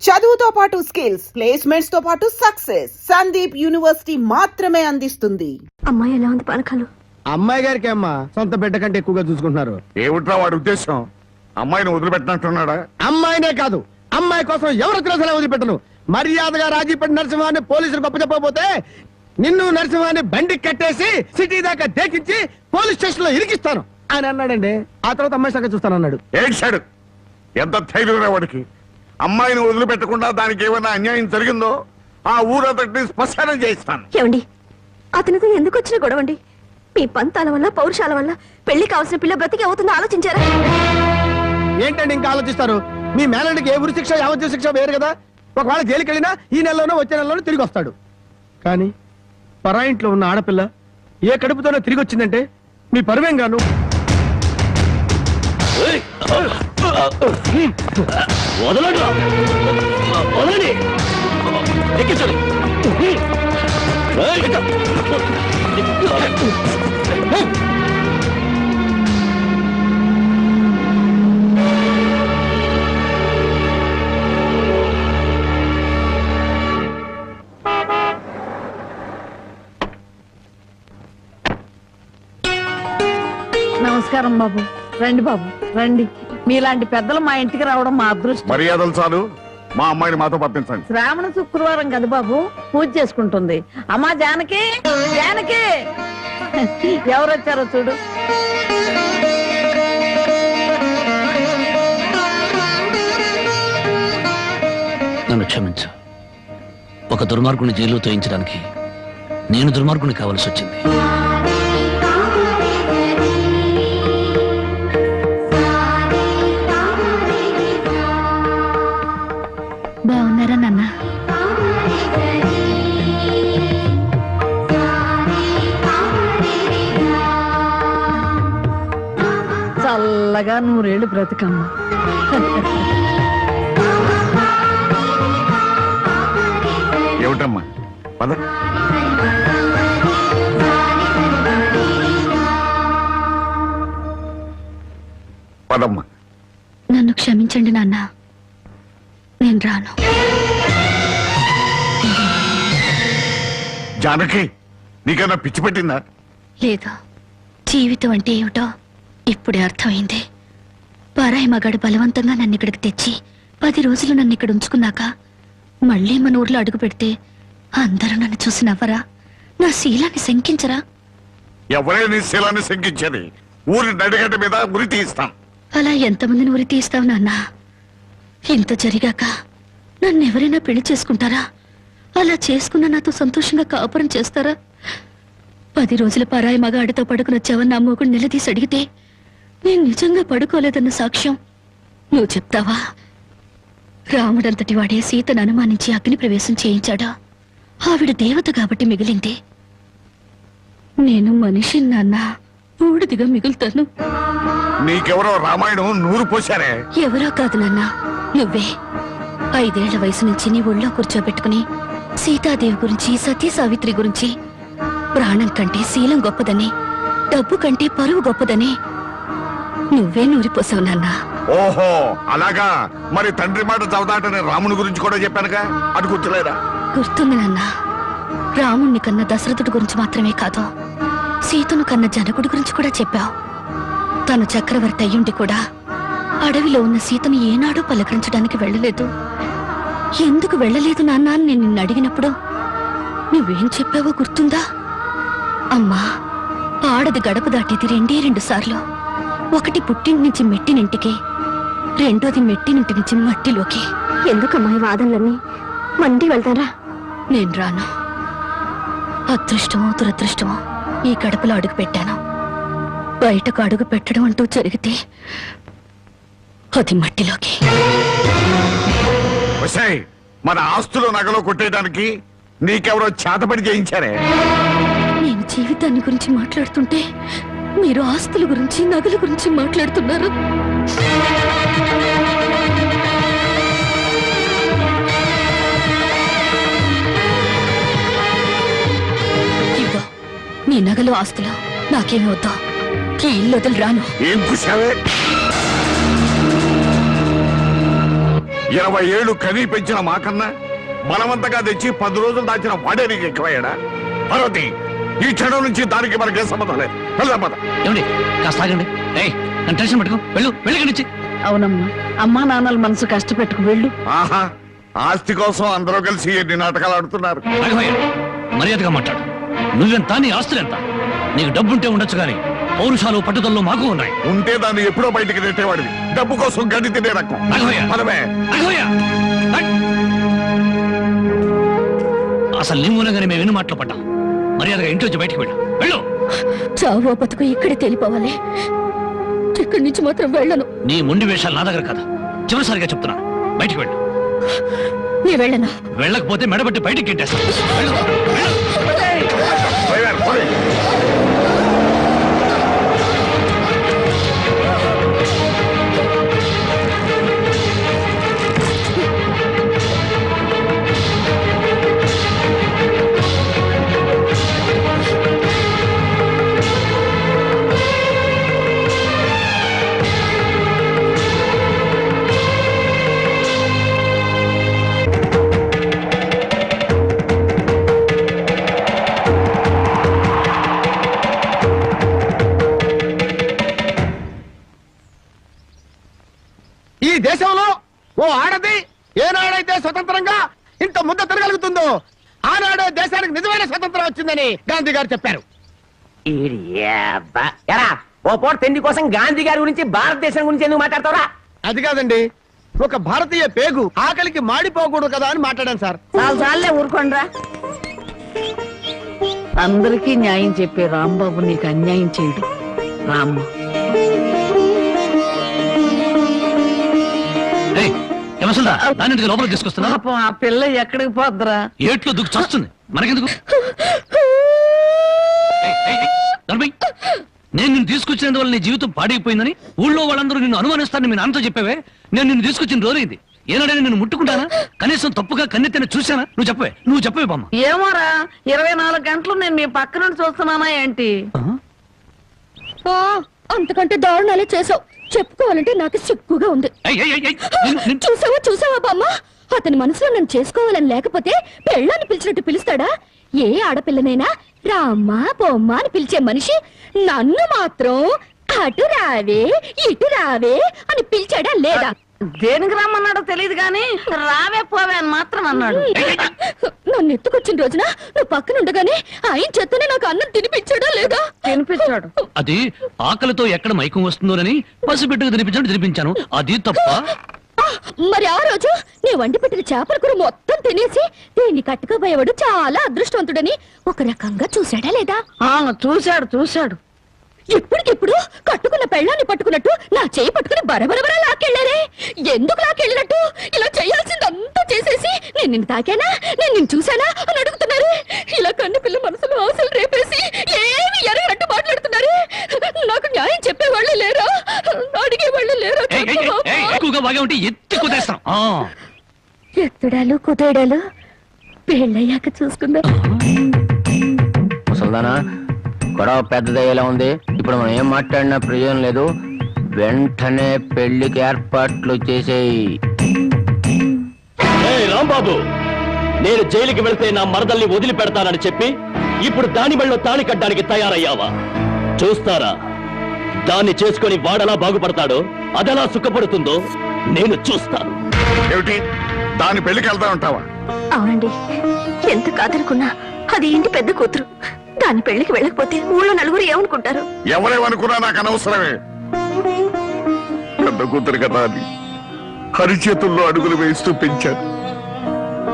చదువుతో పాటు skills, placements తో పాటు సక్సెస్ సందీప్ యూనివర్సిటీ మాత్రమే అందిస్తుంది. అమ్మాయి ఎలా ఉంది పానకాలు? అమ్మాయి గారికి అమ్మా సొంత బిడ్డ కంటే ఎక్కువగా చూసుకుంటున్నారు. ఏమిట్రా వాడి ఉద్దేశం? అమ్మాయిని వదిలిపెట్టినట్టున్నాడా? అమ్మాయినే కాదు, అమ్మాయి కోసం ఎవరు తెలిసినా వదిలిపెట్టను. మర్యాదగా రాజీపేట నరసింహాన్ని పోలీసులు గొప్ప చెప్పకపోతే నిన్ను నరసింహాన్ని బండి కట్టేసి సిటీ దాకా దేకించి పోలీస్ స్టేషన్ లో ఇరికిస్తాను అని అన్నాడండి. ఆ తర్వాత అమ్మాయి సంగతి చూస్తాను అన్నాడు. ఏడ్చాడు. ఎంత ధైర్యం వాడికి! అమ్మాయిని వదిలిపెట్టకుండా దానికి ఏమైనా అన్యాయం జరిగిందో ఆ ఊరంతటిని శ్మశానం చేయిస్తాను. ఏమండి, అతనితో ఎందుకు వచ్చిన గొడవండి? మీ పంతాల వల్ల పౌరుషాల వల్ల పెళ్లి కావాల్సిన పిల్ల బ్రతికి అవుతుందో ఆలోచించారా? ఏంటండి ఇంకా ఆలోచిస్తారు? మీ మేనడికి ఏ ఉరి శిక్ష యావజ్జీవ శిక్ష వేరు కదా. ఒకవేళ జైలుకి వెళ్ళినా ఈ నెలలోనో వచ్చే నెలలోనో తిరిగి వస్తాడు. కానీ పరాయింట్లో ఉన్న ఆడపిల్ల ఏ కడుపుతోనో తిరిగి వచ్చిందంటే మీ పరువేం గాను. నమస్కారం బాబు. రండి బాబు రండి. మీలాంటి పెద్దలు మా ఇంటికి రావడం మా అదృష్టం. మర్యాదలు చాలు, మా అమ్మాయిని మాతో పంపించండి. శ్రావణ శుక్రవారం కదా బాబు, పూజ చేసుకుంటుంది. అమ్మా జానకి, జానకి ఎవరొచ్చారో చూడు. నన్ను క్షమించు. ఒక దుర్మార్గుని జైలు తోయించడానికి నేను దుర్మార్గుని కావాల్సి వచ్చింది. బాగున్నారా నాన్న? చల్లగా 100 ఏళ్ళు బ్రతికమ్మా. ఏమిటమ్మా? పద. పదమ్మా. నన్ను క్షమించండి నాన్న, నేను రాను. జానకి, నీకన్నా పిచ్చి పెట్టిందా? లేదు, జీవితం అంటే ఏమిటో ఇప్పుడే అర్థమైంది. పరాయి మగాడు బలవంతంగా నన్ను ఇక్కడికి తెచ్చి 10 రోజులు నన్ను ఇక్కడ ఉంచుకున్నాక మళ్ళీ మన ఊర్లో అడుగు పెడితే అందరూ నన్ను చూసి నవ్వరా? నా శీలాన్ని శంకించరా? ఎవరైనా నీ శీలాన్ని శంకించేది? ఊరి నడిగడ్డ మీద ఉరి తీస్తాం. అలా ఎంతమందిని ఉరి తీస్తావు నాన్న? ఇంత జరిగాక నన్ను ఎవరైనా పెళ్లి చేసుకుంటారా? అలా చేసుకున్న నాతో సంతోషంగా కాపురం చేస్తారా? 10 రోజుల పరాయి మగాడితో పడుకుని వచ్చావని నా మొగుడు నిలదీసి అడిగితే నేను నిజంగా పడుకోలేదన్న సాక్ష్యం నువ్వు చెప్తావా? రాముడంతటి వాడే సీతను అనుమానించి అగ్ని ప్రవేశం చేయించాడా? ఆవిడ దేవత కాబట్టి మిగిలింది. నేను మనిషి నాన్న, బూడిదిగా మిగులుతాను. నీకెవరో రామాయణం 100 పోశారే. ఎవరో కాదు నాన్న, నువ్వే. 5 ఏళ్ల వయసు నుంచి నీ ఒళ్ళో కూర్చోబెట్టుకుని సీతాదేవి గురించి, సతీ సావిత్రి గురించి, ప్రాణం కంటే శీలం గొప్పదని, డబ్బు కంటే పరువు గొప్పదని నువ్వే నూరిపోసావు నాన్న. ఓహో అలాగా. మరి తండ్రి మాట చవదాటని రాముని గురించి కూడా చెప్పానుగా, అది గుర్తులేదా? గుర్తుంది నాన్న. రాముణ్ణి కన్న దశరథుడి గురించి మాత్రమే కాదు, సీతను కన్న జనకుడి గురించి కూడా చెప్పావు. తను చక్రవర్తి అయ్యుండి కూడా అడవిలో ఉన్న సీతను ఏనాడూ పలకరించడానికి వెళ్ళలేదు. ఎందుకు వెళ్ళలేదు నాన్న అని నేను నిన్ను అడిగినప్పుడు నువ్వేం చెప్పావో గుర్తుందా? అమ్మా, ఆడది గడప దాటేది 2 సార్లు. ఒకటి పుట్టింటి నుంచి మెట్టినింటికి, రెండోది మెట్టినింటి నుంచి మట్టిలోకి. ఎందుకమ్మా ఈ వాదనలన్నీ? మండి వెళ్తారా? నేను రాను. అదృష్టమో దురదృష్టమో ఈ గడపలో అడుగు పెట్టాను. బయటకు అడుగు పెట్టడం అంటూ జరిగితే అది మట్టిలోకి. మన ఆస్తులు నగలో కొట్టేయడానికి నీకెవరో చేతపడి చేయించారే? నేను జీవితాన్ని గురించి మాట్లాడుతుంటే మీరు ఆస్తుల గురించి, నగల గురించి మాట్లాడుతున్నారు. ఇదిగో నీ నగలు, ఆస్తులు నాకేమి వద్దా. ఈ ఇల్లు వదిలి రాను. ఏం కుశావే? 20 ఏళ్ళు కనీ పెంచిన మాకన్నా బలవంతంగా తెచ్చి 10 రోజులు దాచిన వాడే నీకు ఎక్కువయ్యాడా? పార్వతి, ఈ క్షణం నుంచి దానికి మనకేం సంబంధం లేదు. వెళ్దాం పద. ఏమండి కాస్త ఆగండి. నన్ను టెన్షన్ పెట్టుకో. వెళ్ళి నుంచి. అవునమ్మా, అమ్మా నాన్నల మనసు కష్టపెట్టుకు వెళ్ళు. ఆహా, ఆస్తి కోసం అందరూ కలిసి ఎన్ని నాటకాలు ఆడుతున్నారు. రాఘవయ్య, మర్యాదగా మాట్లాడు. నువ్వెంత, నీ ఆస్తులెంత? నీకు డబ్బుంటే ఉండొచ్చు కానీ పౌరుషాలు పట్టుదలలో మాకు ఉన్నాయి. ఉంటే దాన్ని ఎప్పుడో బయటికి నెట్టేవాడివి. డబ్బు కోసం గడ్డి తినే రకం. రాఘవయ్య, పదవే. రాఘవయ్య, అసలు నీ మూలంగానే మేము ఎన్ని మాటలు పడ్డాం. మర్యాదగా ఇంట్లోంచి బయటికి వెళ్ళు. చావో బతుకు ఇక్కడే తెలిపోవాలి. ఇక్కడి నుంచి మాత్రం వెళ్ళను. నీ మొండి వేషాలు నా దగ్గర కదా. చివరిసారిగా చెప్తున్నా, బయటికి వెళ్ళు. నీ వెళ్ళను. వెళ్ళకపోతే మెడబట్టి బయటికి గెట్టేస్తాను. డ్రైవర్, పోనీ. ఈ దేశంలో ఓ ఆడది ఏనాడైతే స్వతంత్రంగా ఇంత ముద్ద తిరగలుగుతుందో ఆనాడే దేశానికి నిజమైన స్వతంత్రం వచ్చిందని గాంధీ గారు చెప్పారు. ఎరా ఓ పూట తిండి కోసం గాంధీ గారి గురించి భారతదేశం గురించి ఎందుకు మాట్లాడతావురా? అది కాదండి, ఒక భారతీయ పేగు ఆకలికి మాడిపోకూడదు కదా అని మాట్లాడాను సార్. చాలే ఊరుకోండ్రా. అందరికీ న్యాయం చెప్పే రాంబాబు నీకు అన్యాయం చేయడు. రామ్మ, దాన్ని లోపలికి తీసుకొస్తున్నా. పాపం ఆ పిల్ల ఎక్కడికి పోద్దురా? ఏట్లో దుక్కు చస్తుంది, మనకెందుకు? నేను నిన్ను తీసుకొచ్చినందువల్ల నీ జీవితం పాడైపోయిందని ఊళ్ళో వాళ్ళందరూ నిన్ను అనుమానిస్తారని మీ నాన్నతో చెప్పావే. నేను నిన్ను తీసుకొచ్చిన రోజైంది. ఏనాడైనా నిన్ను ముట్టుకుంటానా? కనీసం తప్పుగా కన్నెత్తిన చూశానా? నువ్వు చెప్పవే బామ్మ. ఏమోరా, 24 గంటలు నేను మీ పక్క నుండి చూస్తున్నానా ఏంటి? అంతకంటే దారుణాలే చేసావు. చెప్పుకోవాలంటే నాకు సిగ్గుగా ఉంది. చూసావా బామ్మ, అతని మనసులో నన్ను చేసుకోవాలని లేకపోతే పెళ్ళాన్ని పిలిచినట్టు పిలుస్తాడా? ఏ ఆడపిల్లనైనా రామ్మా బొమ్మ అని పిలిచే మనిషి నన్ను మాత్రం అటు రావే ఇటు రావే అని పిలిచాడా లేదా? దేనికి రమ్మన్నాడో తెలియదు గాని రావే పోవే అని మాత్రం అన్నాడు. నన్ను ఎత్తుకొచ్చిన రోజున నువ్వు పక్కన ఉండగానే ఆయన చేతనే నాకు అన్నం తినిపించాడా లేదా? తినిపించాడు. అది ఆకలితో ఎక్కడ మైకం వస్తుందోనని పసిబిడ్డకు తినిపించాను. అది తప్ప? మరి ఆ రోజు నీ వండి పెట్టిన చేపల కూర మొత్తం తినేసి దీన్ని కట్టుకోబోయేవాడు చాలా అదృష్టవంతుడని ఒక రకంగా చూశాడా లేదా? చూశాడు. ఇప్పటికిప్పుడు కట్టుకున్న పెళ్ళాన్ని పట్టుకున్నట్టు నా చేయి పట్టుకుని బరబరబరా లాక్కెళ్ళారే. ఎందుకు లాక్కెళ్ళినట్టు? ఇలా చేయాల్సిందంతా చేసేసి నేను నిన్ను తాకానా, నేను నిన్ను చూశానా అని అడుగుతున్నారు. ఇలా కన్ను పిల్ల మనసులో ఆశలు రేపేసి ఏమి ఎరగనట్టు మాట్లాడుతున్నారు. నాకు న్యాయం చెప్పేవాళ్ళు లేరా? అడిగేవాళ్ళు లేరా? ఎత్తుడాలు కుదేడాలు పెళ్ళయ్యాక చూసుకుందా. ముసల్దానా, గొడవ పెద్దదయ్యేలా ఉంది. ఇప్పుడు మనం ఏం మాట్లాడినా ప్రయోజనం లేదు. వెంటనే పెళ్లికి ఏర్పాట్లు చేసేయి. రాంబాబు, నేను జైలుకి వెళ్తే నా మరదల్ని వదిలిపెడతానని చెప్పి ఇప్పుడు దాని మెళ్ళో తాళి కట్టడానికి తయారయ్యావా? చూస్తారా దాన్ని చేసుకొని వాడలా బాగుపడతాడో, అదెలా సుఖపడుతుందో నేను చూస్తాను. ఏమిటి, దాని పెళ్లికి వెళ్తా ఉంటావా? అవునండి, ఎంత కాదనుకున్నా అది ఇంటి పెద్ద కూతురు. దాని పెళ్లికి వెళ్ళకపోతే ఊళ్ళో నలుగురు ఏమనుకుంటారు? ఎవరేమనుకున్నా నాకు అనవసరమే. పెద్ద కూతురు కదా అని హరిచేతుల్లో అడుగులు వేస్తూ పెంచాను.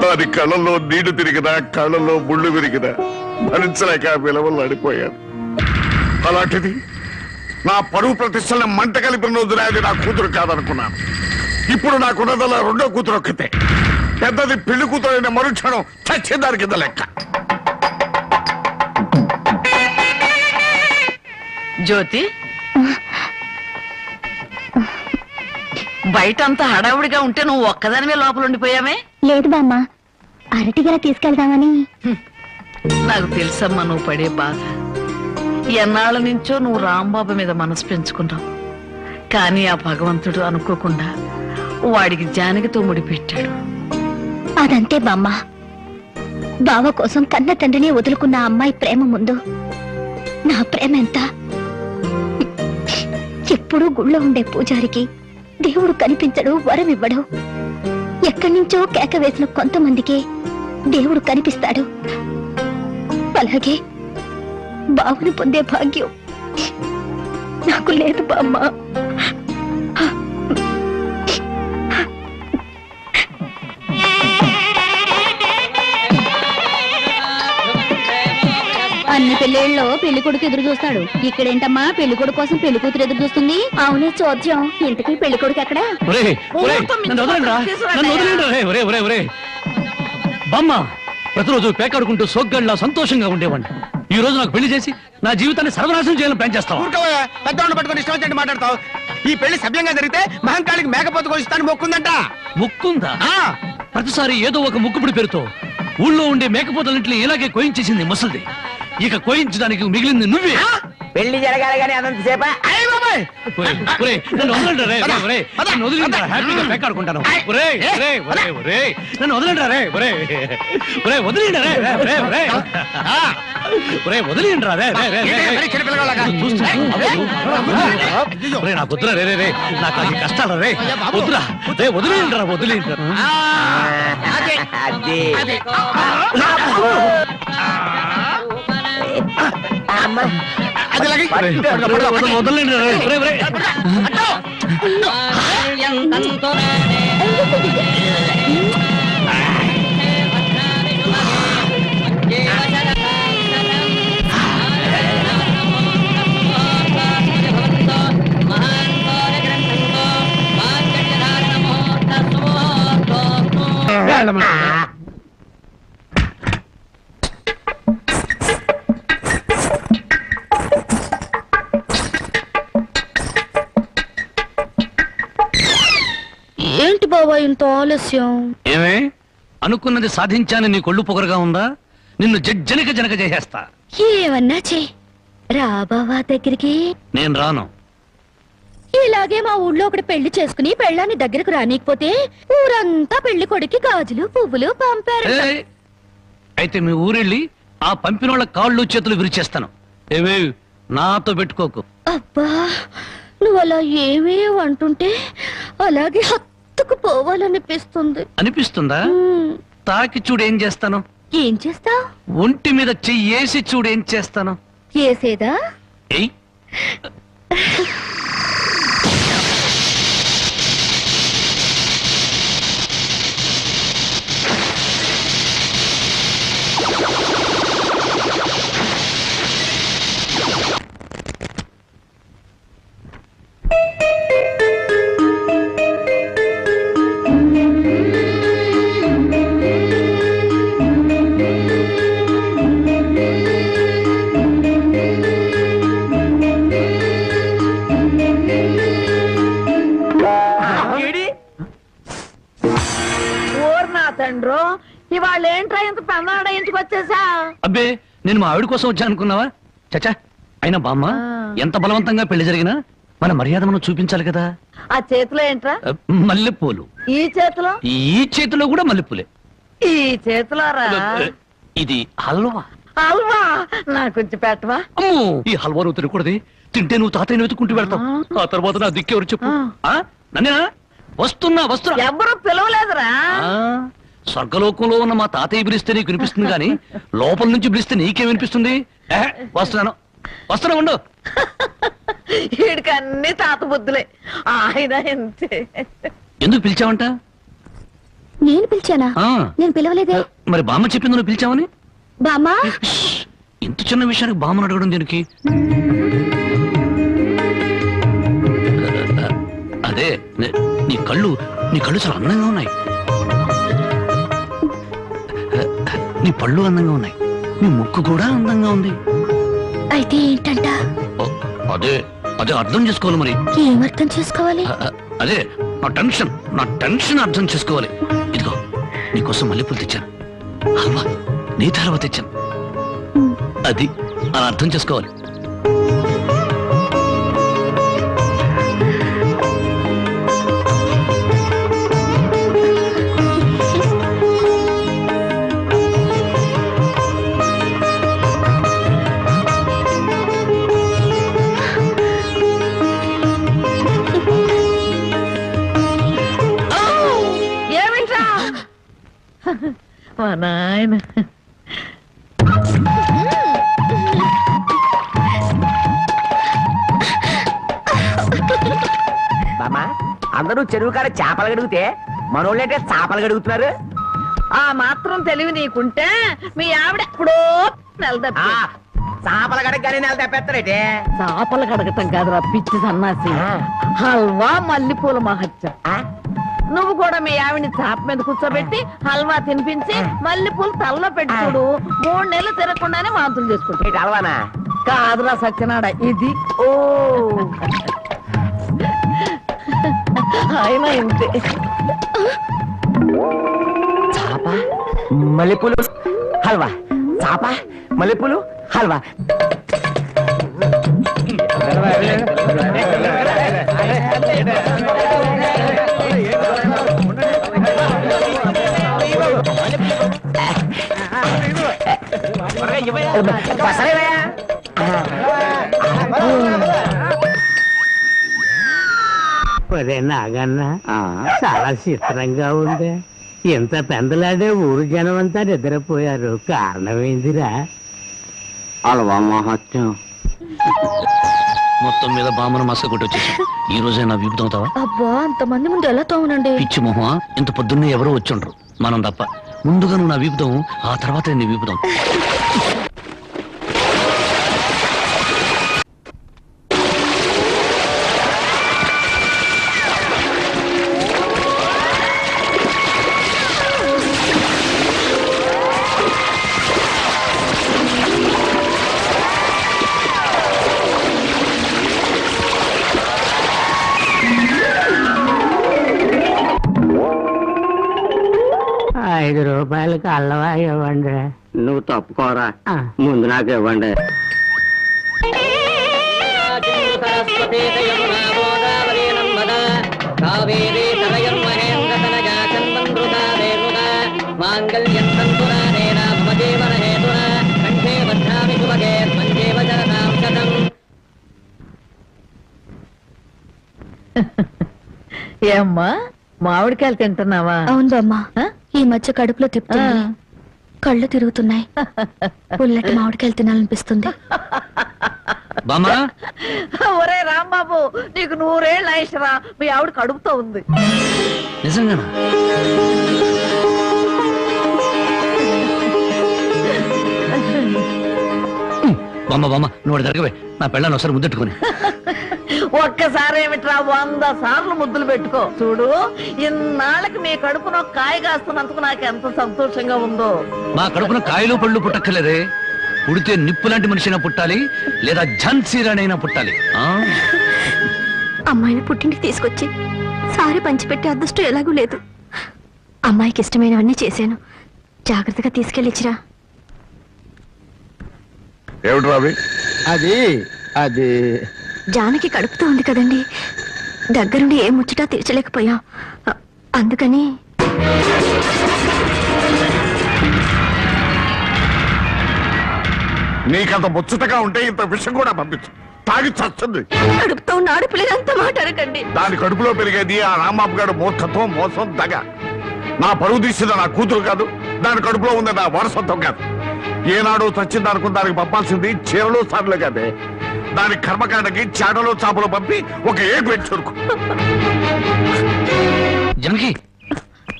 దాని కళ్ళల్లో నీళ్లు తిరిగినా, కళ్ళల్లో ముళ్ళు విరిగినా భరించలేక విలవలు అడిపోయాను. అలాంటిది నా పరువు ప్రతిష్టలను మంట కలిపిన రోజున అది నా కూతురు కాదనుకున్నాను. ఇప్పుడు నాకున్నదల్లా రెండో కూతురు ఒక్కతే. పెద్దది పెళ్లి కూతురు అయిన మరుక్షణం చచ్చేదాని కింద లెక్క. జ్యోతి, బయటంతా హడావుడిగా ఉంటే నువ్వు ఒక్కదానివే లోపల ఉండిపోయావే? లేదు బామ్మ, అరటిగల తీసుకెళ్దామని. నాకు తెలుసమ్మా నువ్వు పడే బాధ. ఎన్నాళ్ళ నుంచో నువ్వు రాంబాబు మీద మనసు పెంచుకున్నావు. కానీ ఆ భగవంతుడు అనుకోకుండా వాడికి జానకితో ముడిపెట్టాడు. అదంతే బామ్మ. బావ కోసం కన్న తండ్రిని వదులుకున్న ఆ అమ్మాయి ప్రేమ ముందు నా ప్రేమ ఎంత? ఎప్పుడూ గుళ్ళో ఉండే పూజారికి దేవుడు కనిపించడు, వరం ఇవ్వడు. ఎక్కడి నుంచో కేక వేసిన కొంతమందికి దేవుడు కనిపిస్తాడు. అలాగే బావును పొందే భాగ్యం నాకు లేదు బామ్మ. అన్ని పెళ్ళిళ్ళలో పెళ్లి కొడుకు ఎదురు చూస్తాడు. ఇక్కడేంటమ్మా పెళ్లి కొడుకు కోసం పెళ్లి కూతురు ఎదురు చూస్తుంది? అవునే చోద్యం. ఇంతకీ పెళ్లి కొడుకు ఎక్కడా? బామ్మ, ప్రతిరోజు పేకాడుకుంటూ సోగ్గాడిలా సంతోషంగా ఉండేవాడిని. ఈ రోజు నాకు పెళ్లి చేసి నా జీవితాన్ని సర్వనాశనం చేయాలని ప్లాన్ చేస్తావు. పెద్దవాళ్ళు పట్టుకొని ఇష్టం వచ్చినట్టు మాట్లాడతావు. ఈ పెళ్లి సభ్యంగా జరిగితే మహంకాళికి మేకపోతు కోసిస్తాను మొక్కుందంట. ముక్కుందా? ప్రతిసారి ఏదో ఒక ముక్కుపుడి పేరుతో ఊళ్ళో ఉండే మేకపోతలింట్లో ఇలాగే కోయించేసింది ముసలిది. ఇక కోయించడానికి మిగిలింది నువ్వే. పెళ్లి జరగాలి కానీ అదంతసేపా? నన్ను వదలండి రే, నన్ను వదిలిండ్రా, హ్యాపీగా పేకాడుకుంటాను. నన్ను వదలండి రే, వదిలిండ్రా నాకు వద్దురా రే, నాకు అది కష్టాలు రే, వద్దురా రే, వదిలిండ్రా. వదలండి రే. ఏంటి బాబా ఇంత ఆలస్యం? ఏమే అనుకున్నది సాధించాని నీ కొళ్ళు పొగరుగా ఉందా? నిన్ను జనక చేసేస్తా. ఏమన్నా చే రా బావా దగ్గరికి. నేను రాను. ఇలాగే మా ఊళ్ళో ఒకటి పెళ్లి చేసుకుని పెళ్ళాన్ని దగ్గరకు రానికపోతే ఊరంతా పెళ్లి కొడుకి గాజులు పువ్వులు పంపారు. అయితే మీ ఊరెళ్ళి ఆ పంపినోళ్ళ కాళ్ళు చేతులు విరిచేస్తాను. ఏవే నాతో పెట్టుకోకు. అబ్బా నువ్వు అలా ఏమీ అంటుంటే అలాగే హత్తుకు పోవాలనిపిస్తుంది. అనిపిస్తుందా? తాకి చూడు ఏం చేస్తాను. ఏం చేస్తావ్? ఒంటి మీద చెయ్యేసి చూడు ఏం చేస్తాను. చేసేదా? ఏయ్ తండ్రో ఇవాళ ఏంట్రా ఇంత పెన్నాడ ఇంటికొచ్చేసా? అబ్బే నేను మా ఆవిడ కోసం వచ్చా అనుకున్నావా? చచ్చా, అయినా బామ్మ ఎంత బలవంతంగా పెళ్లి జరిగినా మన మర్యాద మనం చూపించాలి కదా. ఆ చేతిలో ఏంట్రా? మల్లెపూలు. ఈ చేతిలో? ఈ చేతిలో కూడా మల్లెపూలే. ఈ చేతిలో రా. ఇది హల్వా. హల్వా నాకు కొంచెం పెట్టవా? అమ్మో, ఈ హల్వా నువ్వు తినకూడదు. తింటే నువ్వు తాతయ్యను వెతుకుంటూ వెళ్తావు. ఆ తర్వాత నా దిక్కెవరు చెప్పు. నన్నేనా? వస్తున్నా. ఎవరు పిలవలేదురా. స్వర్గలోకంలో ఉన్న మా తాతయ్య పిలిస్తే నీకు వినిపిస్తుంది కానీ లోపల నుంచి పిలిస్తే నీకేం వినిపిస్తుంది? వస్తున్నా ఉండు. వీడికి అన్ని తాత బుద్ధులే. ఆయన అంతే. ఎందుకు పిలిచావంట? నేను పిలిచానా? నేను పిలవలేదే. మరి బామ్మ చెప్పింది నువ్వు పిలిచావని. బామ్మా, ఇంత చిన్న విషయానికి బామ్మను అడగడం దీనికి? అదే నీ కళ్ళు చాలా అందంగా ఉన్నాయి. నీ పళ్ళు అందంగా ఉన్నాయి. నీ ముక్కు కూడా అందంగా ఉంది. అయితే ఏంటంట? అదే అర్థం చేసుకోవాలి. మరి ఏం అర్థం చేసుకోవాలి? అదే నా టెన్షన్ అర్థం చేసుకోవాలి. ఇదిగో నీకోసం మల్లెపూలు తెచ్చాను. హల్వా నీ తర్వాత తెచ్చాను. అది అలా అర్థం చేసుకోవాలి. మా నాయన బామా అందరూ చెరువు కాడ చేపలు గడిగితే మనోళ్ళంటే చేపలు గడుగుతున్నారు. ఆ మాత్రం తెలివి నీకుంటే మీ ఆవిడ ఎప్పుడో నెలదప్పి చేపలు గడగని నెల తప్పేస్తారేటే. చేపలు కడగటం కాదురా పిచ్చి సన్నాసి, హల్వా మల్లెపూల మహత్యం. నువ్వు కూడా మీ ఆవిడ్ని చాప మీద కూర్చోబెట్టి హల్వా తినిపించి మల్లెపూలు తలలో పెట్టి చూడు, 3 నెలలు తిరగకుండానే వాంతులు చేసుకుంటాడు. అలవానా కాదురా సత్యనాడ, ఇది ఓ ఆయన ఇంతే. చాప మల్లెపూలు హల్వా, చాప మల్లెపూలు హల్వా. ఒరే నాగన్న, చాలా చిత్రంగా ఉంది. ఎంత పెందలాడే ఊరు జనం అంతా నిద్రపోయారు. కారణమైందిరా హల్వా మహత్యం. మొత్తం మీద బామ్మను మస్క కొట్టి వచ్చేసాం. ఈ రోజే నా వీపు తోముతావా? అబ్బా అంతమంది ముందు ఎలా తోమనండి? పిచ్చి మొహమా, ఇంత పొద్దున్నే ఎవరో వచ్చుండ్రు, మనం తప్ప. ముందుగా నువ్వు నా వీపుతావు, ఆ తర్వాత నీ వీపుతావు. ₹5 అల్లవా ఇవ్వండి. నువ్వు తప్పుకోరా, ముందు నాకు ఇవ్వండి. ఏమ్మా మామిడికాయలు తింటున్నావా? అవును బామ్మ, ఈ మధ్య కడుపులో తిప్పుతుంది, కళ్ళు తిరుగుతున్నాయి, పుల్లటి మామిడికాయలు తినాలనిపిస్తుంది. బామ్మా, ఒరే రాంబాబు, నీకు 100 ఏళ్ళు ఆయుషరా, మీ ఆవిడ కడుపుతో ఉంది. నిజంగానా? బామ్మ బామ్మ, నువ్వు జరగవే, నా పెళ్ళాన్ని ఒకసారి ముద్దెట్టుకుని. ఒక్కసారి ఏమిట్రా 100 సార్లు ముద్దులు పెట్టుకో. చూడు, ఇన్నాళ్ళకి మీ కడుపున ఒక కాయ కాస్తున్నందుకు నాకు ఎంత సంతోషంగా ఉందో. మా కడుపున కాయలు పళ్ళు పుట్టక్కర్లేదే, పుడితే నిప్పు లాంటి మనిషినా పుట్టాలి, లేదా ఝాన్సీరాణైనా పుట్టాలి. అమ్మాయిని పుట్టింటికి తీసుకొచ్చి సారి పంచిపెట్టే అదృష్టం ఎలాగూ లేదు. అమ్మాయికి ఇష్టమైనవన్నీ చేశాను, జాగ్రత్తగా తీసుకెళ్ళిచ్చిరా. ఏమిటి రావి? అది అది జానకి కడుపుతో ఉంది కదండి, దగ్గరుండి ఏ ముచ్చటా తీర్చలేకపోయాం, అందుకని. నీకంత ముచ్చటగా ఉంటే ఇంత విషయం కూడా పంపించు, తాగి చస్తుంది. కడుపుతో ఉన్న ఆడపిల్లని అంత మాట అనకండి. దాని కడుపులో పెరిగేది ఆ రాంబాబు గారు మూర్ఖత్వం, మోసం, దగ. నా పరువు తీసిన నా కూతురు కాదు, దాని కడుపులో ఉంది నా వారసత్వం కాదు. ఏనాడు చచ్చింది అనుకుని దానికి పంపాల్సింది చీరలు సార్లు కాదే. దాని కర్మకాండకి చాటలో చాపలు పంపి ఒక ఏడు చురుకు. జనకి,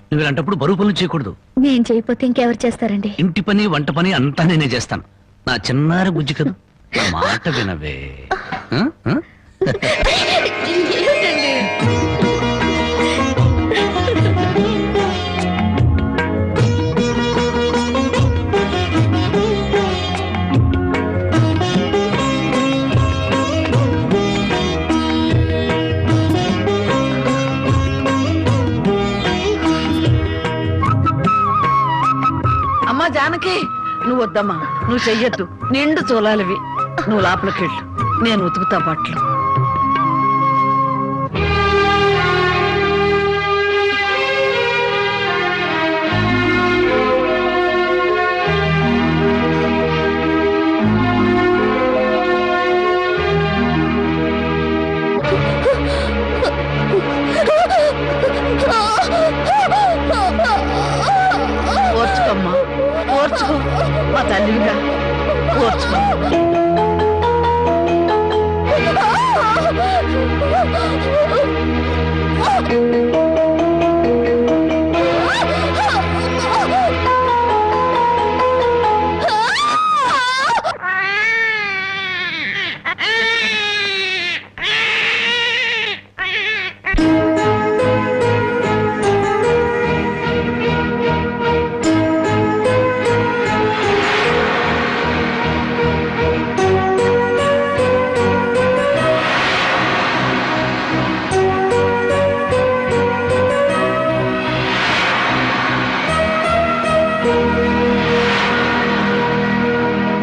నువ్వు ఇలాంటప్పుడు బరువు పనులు చేయకూడదు. నేను చేయకపోతే ఇంకెవరు చేస్తారండి? ఇంటి పని వంట పని అంతా నేనే చేస్తాను. నా చిన్నారి బుజ్జి కదా, నా మాట వినవే. అమ్మా జానకి, నువ్వు వద్దమ్మా, నువ్వు చెయ్యొద్దు, నిండు చూలాలివి. నువ్వు లోపలికెళ్ళు, నేను ఉతుకుతా బట్టలు. మా తల్లిగా ఓర్చుకో.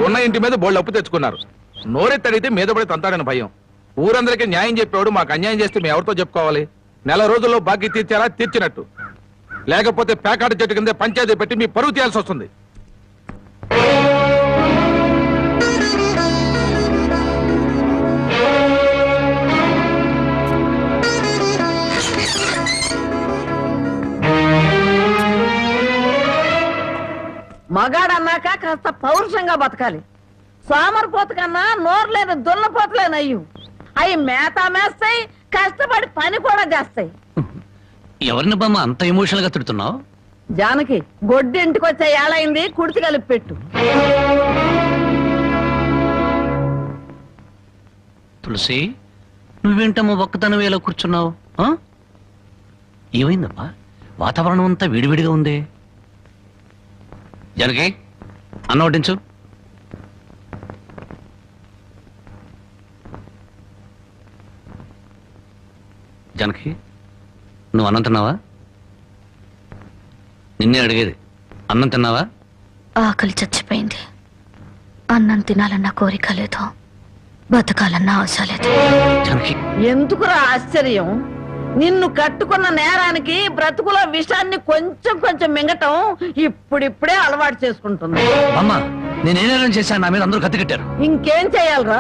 ఉన్న ఇంటి మీద బోళ్ళు అప్పు తెచ్చుకున్నారు. నోరెత్తడితే మీద పడి తంతాడని భయం. ఊరందరికీ న్యాయం చెప్పేవాడు మాకు అన్యాయం చేస్తే మేము ఎవరితో చెప్పుకోవాలి? నెల రోజుల్లో బాకీ తీర్చారా? తీర్చినట్టు. లేకపోతే పేకాట చెట్టు కింద పంచాయతీ పెట్టి మీ పరువు తీయాల్సి వస్తుంది. మగాడన్నాక కాస్త పౌరుషంగా బతకాలి. సోమరిపోతు కన్నా నోరు లేని దున్నపోతలేనయ్యు. అవి మేత మేస్తాయి, కష్టపడి పని కూడా చేస్తాయి. ఎవరిని బామ్మ అంత ఎమోషనల్ గా తిడుతున్నావు? జానకి గొడ్డు ఇంటికి వచ్చే ఏళైంది, కుడితి కలిపి పెట్టు. తులసి, నువ్వేంటమ్మా ఒక్కతనం ఇలా కూర్చున్నావు? ఏమైందమ్మా? వాతావరణం అంతా వేడివేడిగా ఉంది. జనకి, అన్నం వడ్డించు. జనకి, నువ్వు అన్నం తిన్నావా? నిన్నే అడిగేది. అన్నం తిన్నావా? ఆకలి చచ్చిపోయింది. అన్నం తినాలన్న కోరిక లేదు, బతకాలన్న ఆశ లేదు. జనకి, ఎందుకురా ఆశ్చర్యం? నిన్ను కట్టుకున్న నేరానికి బ్రతుకుల విషాన్ని కొంచెం కొంచెం మింగటం ఇప్పుడిప్పుడే అలవాటు చేసుకుంటుంది. అమ్మా, నేనేం చేశాను? నా మీద అందరూ కత్తి కట్టారు. ఇంకేం చెయ్యాలరా?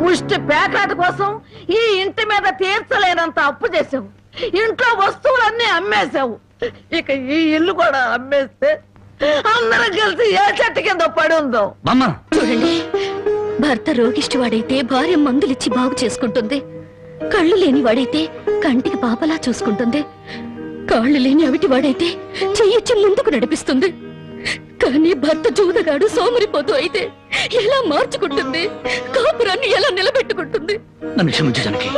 ముష్టి పేకాట కోసం ఈ ఇంటి మీద తీర్చలేనంత అప్పు చేసావు. ఇంట్లో వస్తువులన్నీ అమ్మేశావు. ఇక ఈ ఇల్లు కూడా అమ్మేస్తే అందరం కలిసి ఏ చెట్టు కింద పడి ఉందో. చూడండి, భర్త రోగిష్టి వాడైతే భార్య మందులిచ్చి బాగు చేసుకుంటుంది. కళ్ళు లేని వాడైతే కంటికి పాపలా చూసుకుంటుంది. కాళ్ళు లేని అవిటి వాడైతే చెయ్యిచ్చి ముందుకు నడిపిస్తుంది. కానీ భర్త జూదగాడు సోమరిపోతూ అయితే ఎలా మార్చుకుంటుంది? కాపురాన్ని ఎలా నిలబెట్టుకుంటుంది? నన్ను క్షమించు జనకి,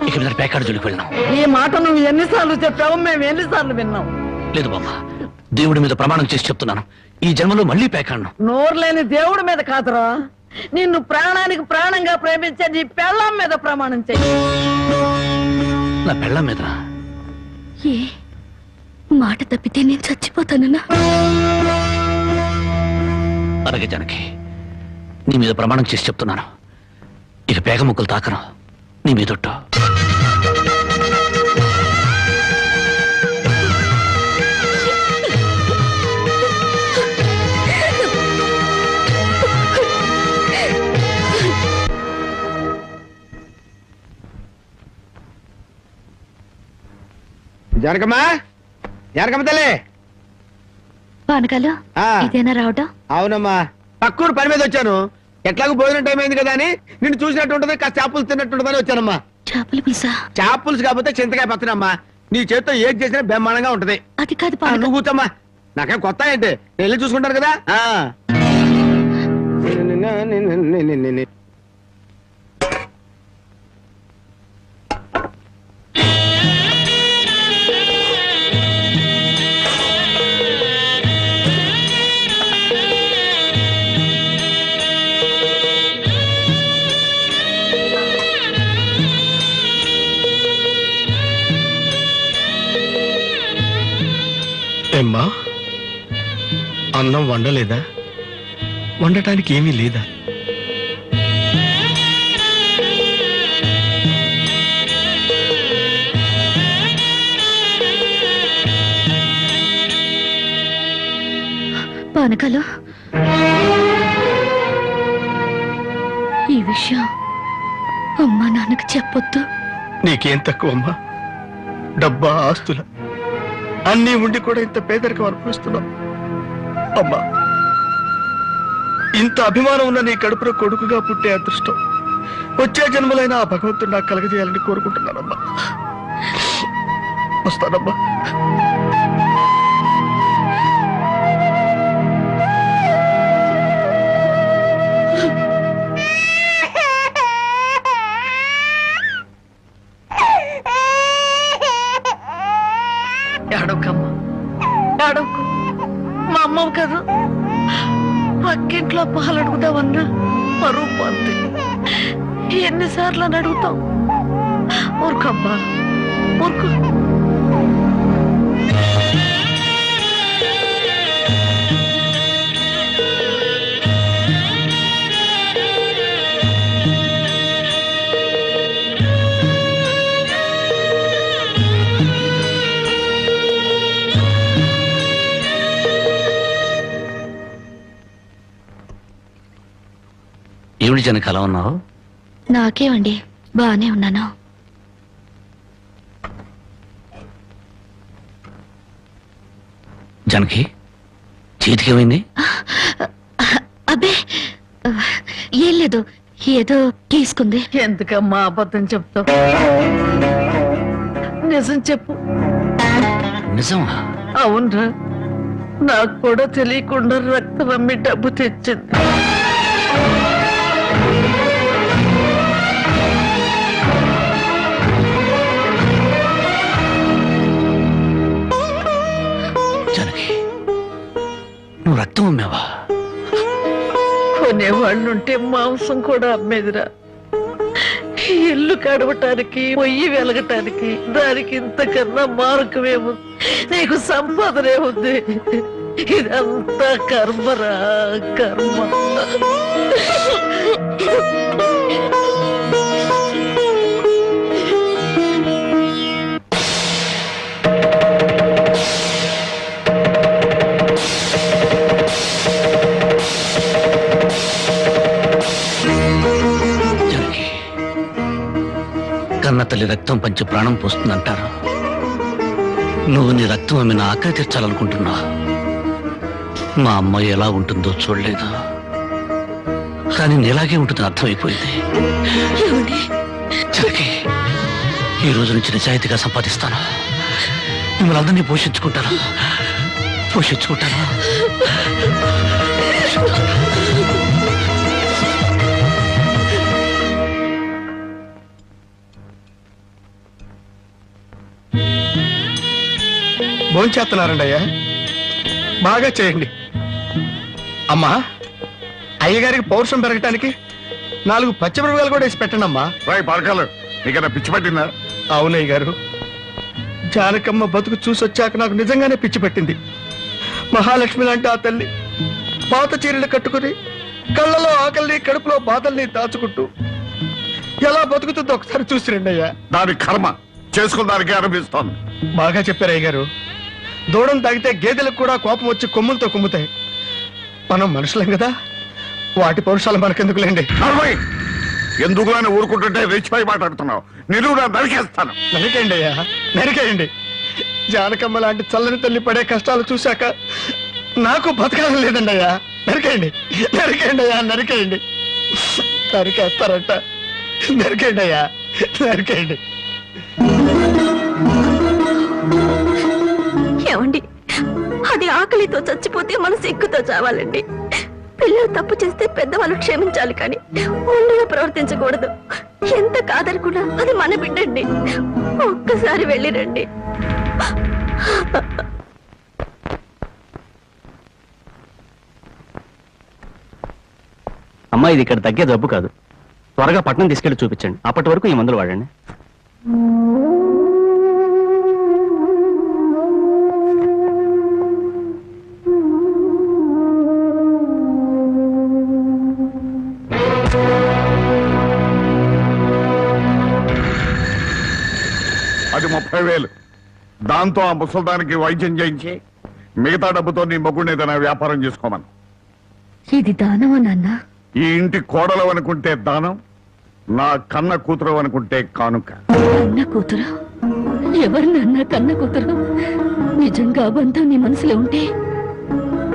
ఇక మీద పేకాడు జోలికి వెళ్ళినాం. ఈ మాట నువ్వు ఎన్నిసార్లు చెప్పావు, మేము ఎన్నిసార్లు విన్నాం. లేదు బామ్మ, దేవుడి మీద ప్రమాణం చేసి చెప్తున్నాను, ఈ జన్మలో మళ్ళీ పేకాడను. నోరు లేని దేవుడి మీద కాదురా, నిన్ను ప్రాణానికి ప్రాణంగా ప్రేమించే నీ పెళ్ళాం మీద ప్రమాణం చెయ్యి. నా పెళ్ళాం మీద? ఏ మాట తప్పితే నేను చచ్చిపోతానన్నా? అలాగే జనకి, నీ మీద ప్రమాణం చేసి చెప్తున్నాను, ఇక పేగ ముక్కలు తాకను నీ మీదొట్టు. జనకమ్మా, జనకమ్మ తల్లి. పానకాలు ఇదేనా రావడం? అవునమ్మా, పక్కూరు పని మీద వచ్చాను. ఎట్లాగో భోజనం టైం అయింది కదా అని నిన్ను చూసినట్టు ఉంటది, కాస్త చేపలు తిన్నట్టుంటదని వచ్చానమ్మా. చేపల పులుసా? చేపలుసు కాకపోతే చింతకాయ పచ్చనమ్మా. నీ చేత్తో ఏది చేసినా బ్రహ్మాండంగా ఉంటది. అది కాదు, నువ్వు కూర్చోమ్మా. నాకేం కొత్త ఏంటి, నేను వెళ్ళి చూసుకుంటాను కదా. ఏమ్మా, అన్నం వండలేదా? వండటానికి ఏమీ లేదా? పానకాలు, ఈ విషయం అమ్మా నాన్నకు చెప్పొద్దు. నీకేం తక్కువమ్మా? డబ్బా, ఆస్తుల అన్నీ ఉండి కూడా ఇంత పేదరికం అనుభవిస్తున్నావు. అమ్మా, ఇంత అభిమానం ఉన్న నీ కడుపులో కొడుకుగా పుట్టే అదృష్టం వచ్చే జన్మలైనా ఆ భగవంతుడు నాకు కలగజేయాలని కోరుకుంటున్నానమ్మా. వస్తానమ్మా. ఏడవకమ్మా, ఏడవకు. మా అమ్మవు కదా, పక్కింట్లో పాలు అడుగుతావన్నా పరువు పోద్ది. ఎన్నిసార్లు అని అడుగుతావు? ఊరుకమ్మా, ఊరుకు. ఏమిటి జనక అలా ఉన్నావు? నాకేమండి, బానే ఉన్నాను. జనకి చేతికి ఏమైంది? అబ్బే ఏం లేదు, ఏదో గీసుకుంది. ఎందుకమ్మా అబద్ధం చెప్తావు? నిజం చెప్పు. నిజమా? అవునరా, నాకు కూడా తెలియకుండా రక్తం అమ్మి డబ్బు తెచ్చింది. జనకి నువ్వు రక్తం అమ్మావా? కొనేవాళ్ళుంటే మాంసం కూడా అమ్మేదిరా. ఇల్లు కడవటానికి, పొయ్యి వెలగటానికి దానికి ఇంతకన్నా మార్గమేము? నీకు సంపాదనే ఉంది. ఇదంతా కర్మరా, కర్మ. కన్న తల్లి రక్తం పంచి ప్రాణం పోస్తుందంటారు. నువ్వు నీ రక్తం ఆమె నా ఆకలి తీర్చాలనుకుంటున్నా. మా అమ్మ ఎలా ఉంటుందో చూడలేదు, కానీ నీలాగే ఉంటుందని అర్థమైపోయింది. జనకి ఈ రోజు నుంచి నిజాయితీగా సంపాదిస్తాను. మిమ్మల్ని అందరినీ పోషించుకుంటాను. భోంచేస్తున్నారండి అయ్యా, బాగా చేయండి. అమ్మా, అయ్యగారికి పౌరుషం పెరగటానికి 4 పచ్చిమిరపకాయలు కూడా వేసి పెట్టండి అమ్మా. రాయ్ పరకాలు, నీకన్నా పిచ్చి పట్టిందా? అవునయ్య గారు, జానకమ్మ బతుకు చూసొచ్చాక నాకు నిజంగానే పిచ్చి పట్టింది. మహాలక్ష్మి లాంటి ఆ తల్లి పాత చీరలు కట్టుకుని కళ్ళలో ఆకలిని, కడుపులో బాధల్ని దాచుకుంటూ ఎలా బతుకుతుందో ఒకసారి చూసి రండి అయ్యా. దాని కర్మ చేసుకున్న దానికి అనిపిస్తోంది. బాగా చెప్పారు అయ్య గారు. దూడం తాగితే గేదెలకు కూడా కోపం వచ్చి కొమ్ములతో కుమ్ముతాయి. మనం మనుషులేం కదా, వాటి పౌరుషాలు మనకెందుకులేండి. ఎందుకు అని ఊరుకుంటుంటే రెచ్చిపోయి మాట్లాడుతున్నావు. నిలువు నరికేస్తాను. నరికేయండి అయ్యా, నరికేయండి. జానకమ్మ లాంటి చల్లని తల్లి పడే కష్టాలు చూశాక నాకు బతకాలం లేదండి అయ్యా. నరికేయండి, నరికేయండి అయ్యా, నరికేయండి. నరికేస్తారంట, నరికేయండి అయ్యా, నరికేయండి. ఏమండి, అది ఆకలితో చచ్చిపోతే మనసు ఎక్కుతో చావాలండి. పిల్లలు తప్పు చేస్తే పెద్దవాళ్ళు క్షమించాలి, కానీ ఒండిగా ప్రవర్తించకూడదు. ఎంత కాదనుకున్నా అది మన బిడ్డండి. ఒక్కసారి వెళ్ళిరండి. అమ్మా, ఇది ఇక్కడ తగ్గే జబ్బు కాదు. త్వరగా పట్నం తీసుకెళ్లి చూపించండి. అప్పటి వరకు ఈ మందులు వాడండి. అది 30,000. దాంతో ఆ ముసల్దానికి వైద్యం చేయించి మిగతా డబ్బుతో నీ మొగుడిని ఏదైనా వ్యాపారం చేసుకోమను. ఇది దానమా నాన్న? ఈ ఇంటి కోడలు అనుకుంటే దానం, నా కన్న కూతురు అనుకుంటే కానుక. కన్న కూతురు? ఎవరు నాన్న కన్న కూతురు? నిజంగా బంధం నీ మనసులో ఉంటే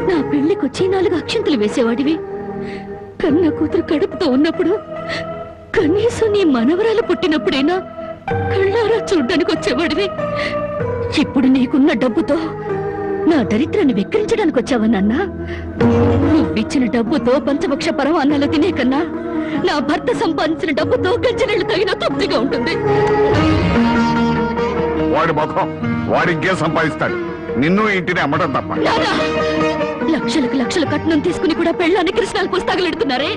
నా పెళ్లికొచ్చి 4 అక్షింతలు వేసేవాడివి. కన్న కూతురు కడుపుతో ఉన్నప్పుడు కనీసం నీ మనవరాలు పుట్టినప్పుడైనా కళ్ళారా చూడ్డానికి వచ్చేవాడివి. ఇప్పుడు నీకున్న డబ్బుతో నా దరిద్రాన్ని వెక్కిరించడానికి వచ్చావా నాన్న? నువ్విచ్చిన డబ్బుతో పంచభక్ష పరమాన్నాలు తినే కన్నా నా భర్త సంపాదించిన డబ్బుతో గంజినీళ్లు తగిన తృప్తిగా ఉంటుంది. వాడి ముఖం వాడి ఇంకేం సంపాదిస్తాడు? నిన్ను ఇంటిని అమ్మడం తప్ప. నాన్నా, లక్షలకు లక్షల కట్నం తీసుకుని కూడా పెళ్ళాన్ని కృష్ణాలు పుస్తకాలెడుతున్నారే,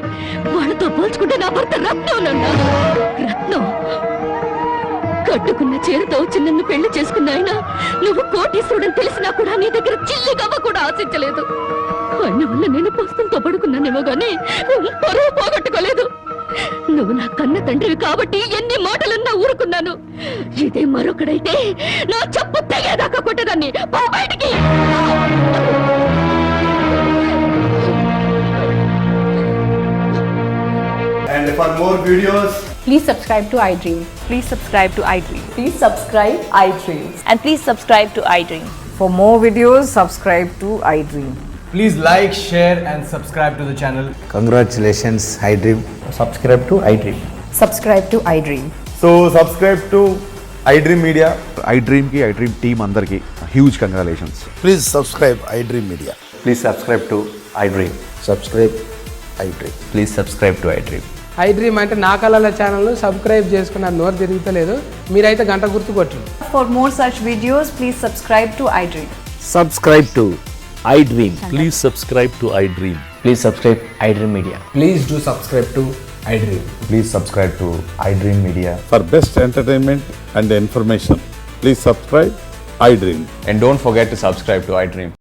వాళ్ళతో పోల్చుకుంటే నా భర్త రత్నం నాన్న. రత్నం కట్టుకున్న చీరతో వచ్చి నన్ను పెళ్లి చేసుకున్న ఆయన నువ్వు కోటీశ్వరుడని తెలిసినా కూడా నీ దగ్గర చిల్లిగవ్వ కూడా ఆశించలేదు. ఆయన వల్ల నేను పస్తులతో పడుకున్నానేమో గానీ పరువు పోగొట్టుకోలేదు. నువ్వు నా కన్న తండ్రివి కాబట్టి ఎన్ని మాటలన్నా ఊరుకున్నాను. ఇదే మరొకడైతే నా చెప్పు తెగేదాకా కొట్టేదాన్ని. పో బయటికి. And for more videos, Please subscribe to iDream. Please subscribe to iDream. Please subscribe iDream. And please subscribe to iDream. For more videos, subscribe to iDream. please like, share and subscribe to the channel. Congratulations, iDream. Subscribe to iDream. Subscribe to iDream. So subscribe to iDream Media. iDream ki iDream team andarki huge congratulations. Please subscribe iDream media. Please subscribe to iDream. Subscribe iDream. Please subscribe to iDream. iDream అంటే నా కళల channel subscribe చేసుకున్న నోరు తిరుగుతలేదు. మీరైతే గంట గుర్తు కొట్టండి. For more such videos, please subscribe to iDream. Subscribe to iDream. Please subscribe to iDream. Please subscribe iDream Media. Please do subscribe to iDream. Please subscribe to iDream Media. For best entertainment and information, please subscribe iDream. And don't forget to subscribe to iDream.